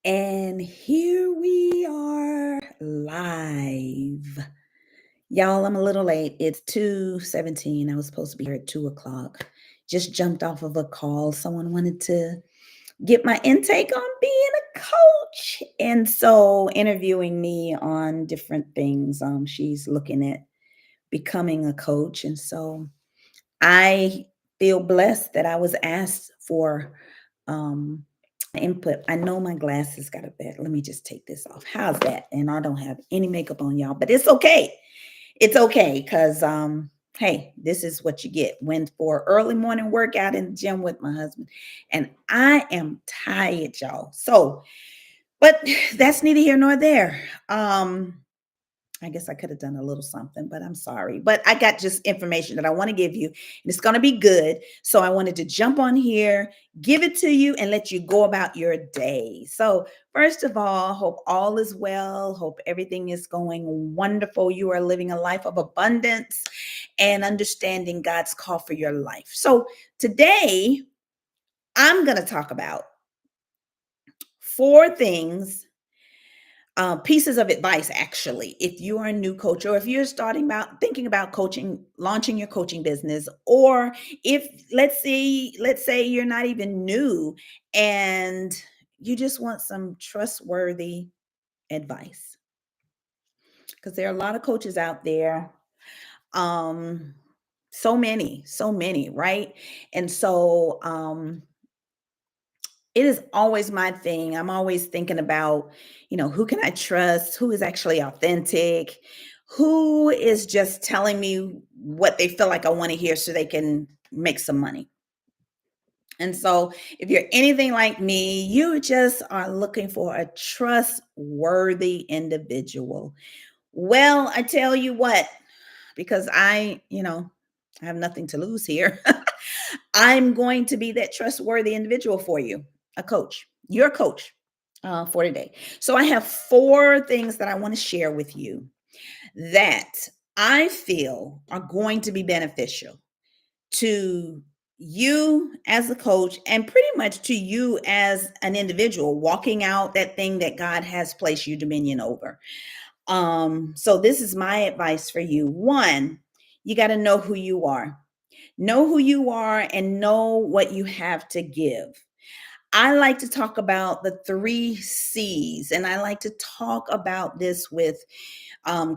And here we are live. Y'all, I'm a little late. It's 2:17. I was supposed to be here at 2 o'clock. Just jumped off of a call. Someone wanted to get my intake on being a coach. And so interviewing me on different things. She's looking at becoming a coach. And so I feel blessed that I was asked for um input. I know my glasses got a bit. Let me just take this off. How's that? And I don't have any makeup on, y'all, but it's okay. It's okay because hey, this is what you get when for early morning workout in the gym with my husband. And I am tired, y'all. So, but that's neither here nor there. I guess I could have done a little something, but I'm sorry. But I got just information that I want to give you, and it's going to be good. So I wanted to jump on here, give it to you, and let you go about your day. So, first of all, hope all is well. Hope everything is going wonderful. You are living a life of abundance and understanding God's call for your life. So, today, I'm going to talk about four things, pieces of advice actually, if you are a new coach or if you're starting about thinking about coaching, launching your coaching business, or if let's say you're not even new and you just want some trustworthy advice, because there are a lot of coaches out there. um so many, right? And so it is always my thing. I'm always thinking about, who can I trust? Who is actually authentic? Who is just telling me what they feel like I want to hear so they can make some money? And so, if you're anything like me, you just are looking for a trustworthy individual. Well, I tell you what, because I have nothing to lose here. I'm going to be that trustworthy individual for you, a coach, your coach for today. So I have four things that I want to share with you that I feel are going to be beneficial to you as a coach and pretty much to you as an individual walking out that thing that God has placed you dominion over. So this is my advice for you. One, you got to know who you are. Know who you are and know what you have to give. I like to talk about the three C's, and I like to talk about this with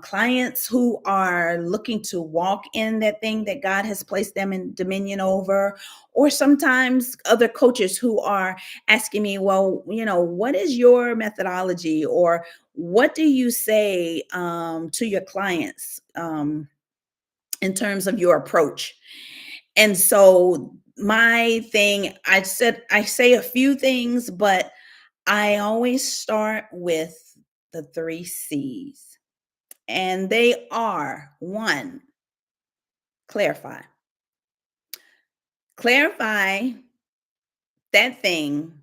clients who are looking to walk in that thing that God has placed them in dominion over, or sometimes other coaches who are asking me, well, what is your methodology, or what do you say to your clients in terms of your approach? And so my thing, I say a few things, but I always start with the three C's. And they are: one, clarify. Clarify that thing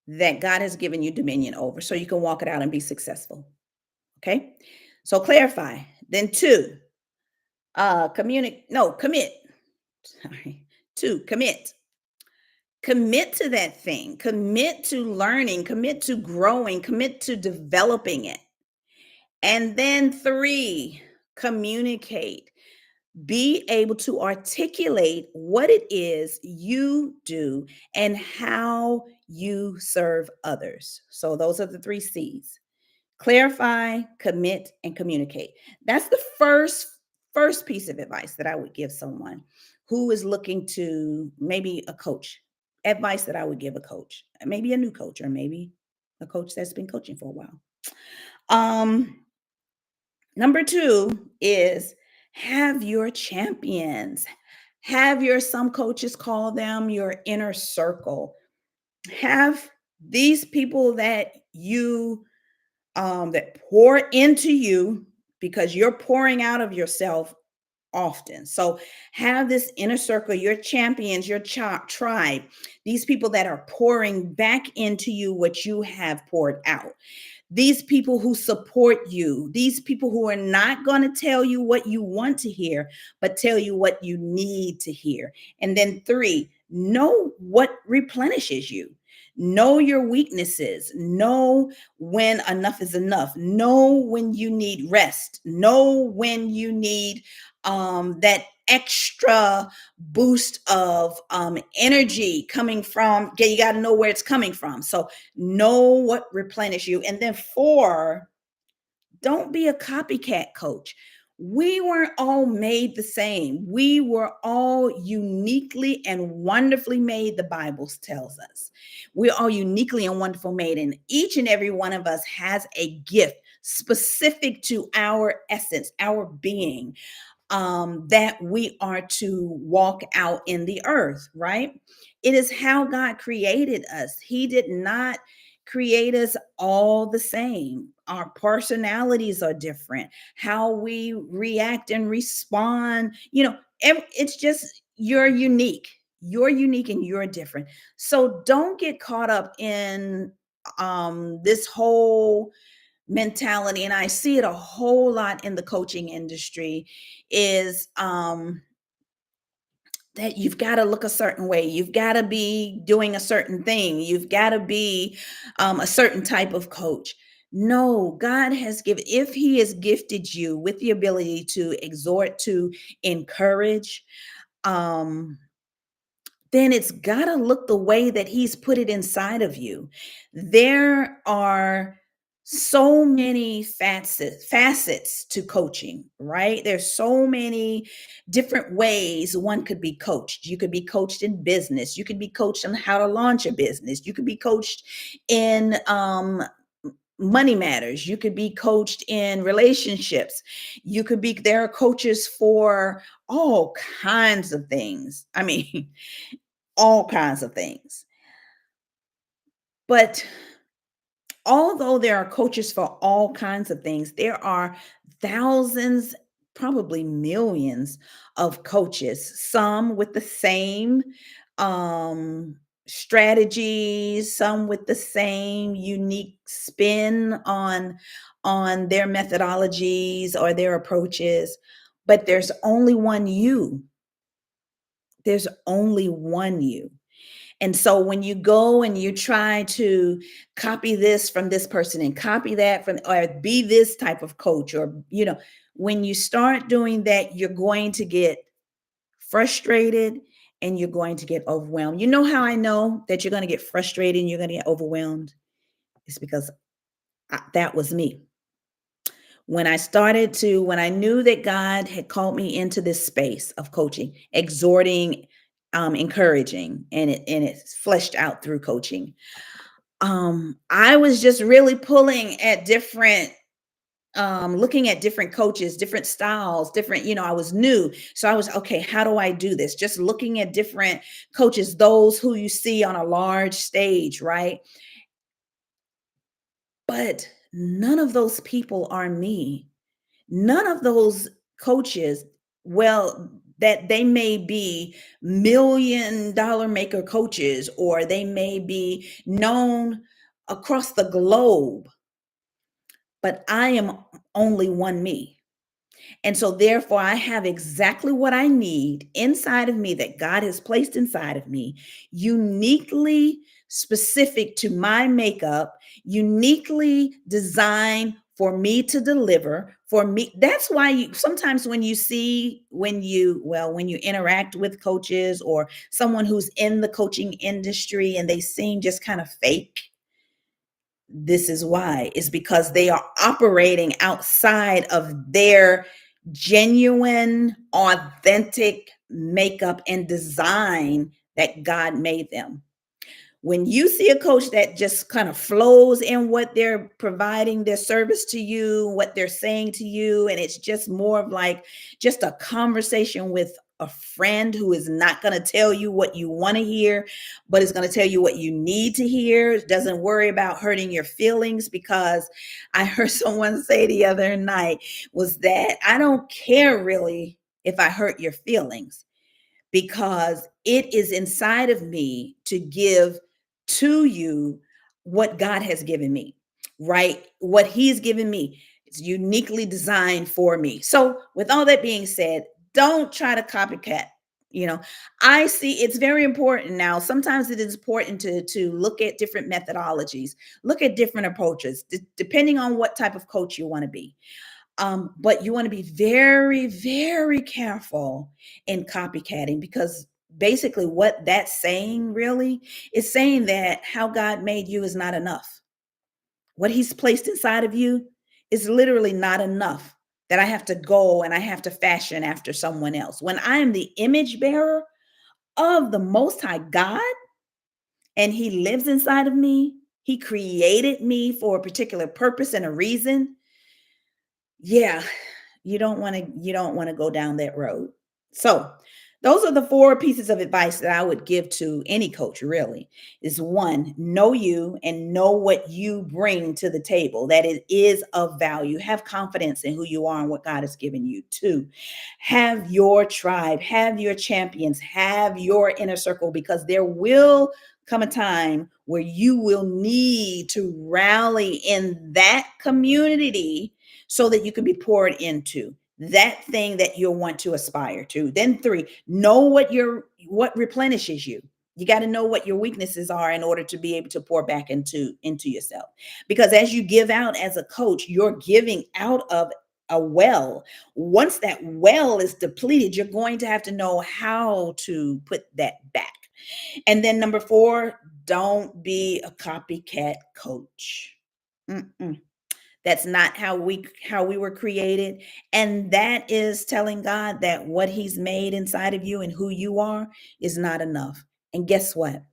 that God has given you dominion over so you can walk it out and be successful. Okay? So clarify. Then two, commit. Sorry. Two, commit. Commit to that thing, commit to learning, commit to growing, commit to developing it. And then three, communicate. Be able to articulate what it is you do and how you serve others. So those are the three C's: clarify, commit, and communicate. That's the first piece of advice that I would give someone who is looking to, maybe a coach, advice that I would give a coach, maybe a new coach, or maybe a coach that's been coaching for a while. Um, Number two is have your champions. Have your, some coaches call them your inner circle. Have these people that you that pour into you because you're pouring out of yourself often. So have this inner circle, your champions, your tribe, these people that are pouring back into you what you have poured out. These people who support you, these people who are not going to tell you what you want to hear, but tell you what you need to hear. And then three, know what replenishes you. Know your weaknesses. Know when enough is enough. Know when you need rest. Know when you need that extra boost of energy coming from. Okay, you got to know where it's coming from. So know what replenish you. And then four, don't be a copycat coach. We weren't all made the same. We were all uniquely and wonderfully made, the Bible tells us. We're all uniquely and wonderful made, and each and every one of us has a gift specific to our essence, our being, that we are to walk out in the earth, right? It is how God created us. He did not create us all the same. Our personalities are different. How we react and respond, it's just you're unique. You're unique and you're different. So don't get caught up in this whole mentality, and I see it a whole lot in the coaching industry, is that you've got to look a certain way, you've got to be doing a certain thing, you've got to be a certain type of coach. No, God has given, if he has gifted you with the ability to exhort, to encourage, um then it's got to look the way that he's put it inside of you. There are so many facets to coaching, right? There's so many different ways one could be coached. You could be coached in business. You could be coached on how to launch a business. You could be coached in money matters. You could be coached in relationships. You could be, there are coaches for all kinds of things. I mean, all kinds of things. But although there are coaches for all kinds of things, there are thousands, probably millions of coaches, some with the same um, strategies, some with the same unique spin on their methodologies or their approaches. But there's only one you. There's only one you. And so when you go and you try to copy this from this person and copy that from, or be this type of coach, or, when you start doing that, you're going to get frustrated and you're going to get overwhelmed. You know how I know that you're going to get frustrated and you're going to get overwhelmed? It's because that was me. When I knew that God had called me into this space of coaching, exhorting, encouraging, and it's fleshed out through coaching. I was just really pulling at different, looking at different coaches, different styles, different, I was new. So I was, okay, how do I do this? Just looking at different coaches, those who you see on a large stage, right? But none of those people are me. None of those coaches, well, that they may be $1 million maker coaches, or they may be known across the globe, but I am only one me. And so, therefore, I have exactly what I need inside of me, that God has placed inside of me, uniquely specific to my makeup, uniquely designed for me to deliver for me. That's why sometimes when you interact with coaches or someone who's in the coaching industry and they seem just kind of fake, this is why. Is because they are operating outside of their genuine, authentic makeup and design that God made them. When you see a coach that just kind of flows in what they're providing, their service to you, what they're saying to you, and it's just more of like just a conversation with a friend who is not going to tell you what you want to hear, but is going to tell you what you need to hear, doesn't worry about hurting your feelings. Because I heard someone say the other night was that, I don't care really if I hurt your feelings, because it is inside of me to give to you what God has given me, right? What he's given me is uniquely designed for me. So with all that being said, don't try to copycat You know, I see it's very important now. Sometimes it is important to look at different methodologies, look at different approaches, depending on what type of coach you want to be. But you want to be very, very careful in copycatting, because basically what that's saying really is saying that how God made you is not enough. What he's placed inside of you is literally not enough, that I have to go and I have to fashion after someone else. When I am the image bearer of the Most High God and he lives inside of me, he created me for a particular purpose and a reason. Yeah, you don't want to go down that road. So, those are the four pieces of advice that I would give to any coach really. Is one, know you and know what you bring to the table, that it is of value. Have confidence in who you are and what God has given you. Two, have your tribe, have your champions, have your inner circle, because there will come a time where you will need to rally in that community so that you can be poured into that thing that you'll want to aspire to. Then three, know what replenishes you. You got to know what your weaknesses are in order to be able to pour back into yourself. Because as you give out as a coach, you're giving out of a well. Once that well is depleted, you're going to have to know how to put that back. And then number four, don't be a copycat coach. Mm-mm. That's not how we were created. And that is telling God that what he's made inside of you and who you are is not enough. And guess what?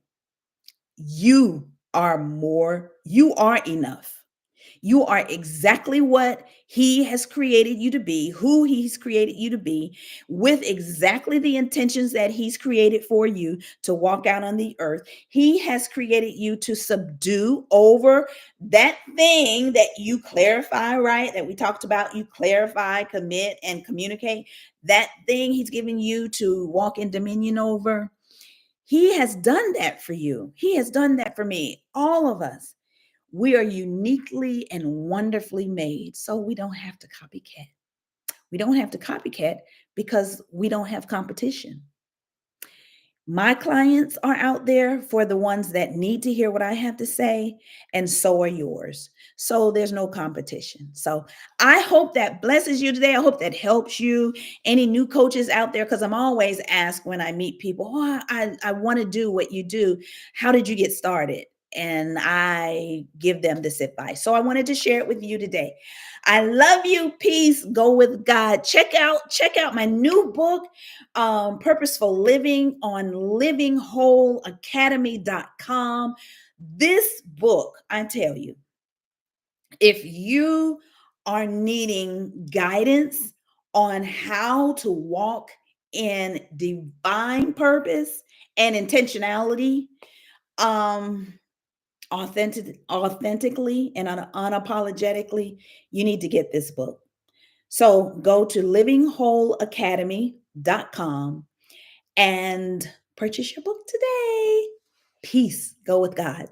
You are enough. You are exactly what he has created you to be, who he's created you to be, with exactly the intentions that he's created for you to walk out on the earth. He has created you to subdue over that thing that you clarify, right? That we talked about. You clarify, commit, and communicate. That thing he's given you to walk in dominion over. He has done that for you. He has done that for me, all of us. We are uniquely and wonderfully made, so we don't have to copycat. We don't have to copycat because we don't have competition. My clients are out there for the ones that need to hear what I have to say, and so are yours. So there's no competition. So I hope that blesses you today. I hope that helps you. Any new coaches out there, because I'm always asked when I meet people, oh, I want to do what you do. How did you get started? And I give them this advice. So I wanted to share it with you today. I love you. Peace. Go with God. Check out my new book, Purposeful Living, on livingwholeacademy.com. This book, I tell you, if you are needing guidance on how to walk in divine purpose and intentionality, um, authentically and unapologetically, you need to get this book. So go to livingwholeacademy.com and purchase your book today. Peace. Go with God.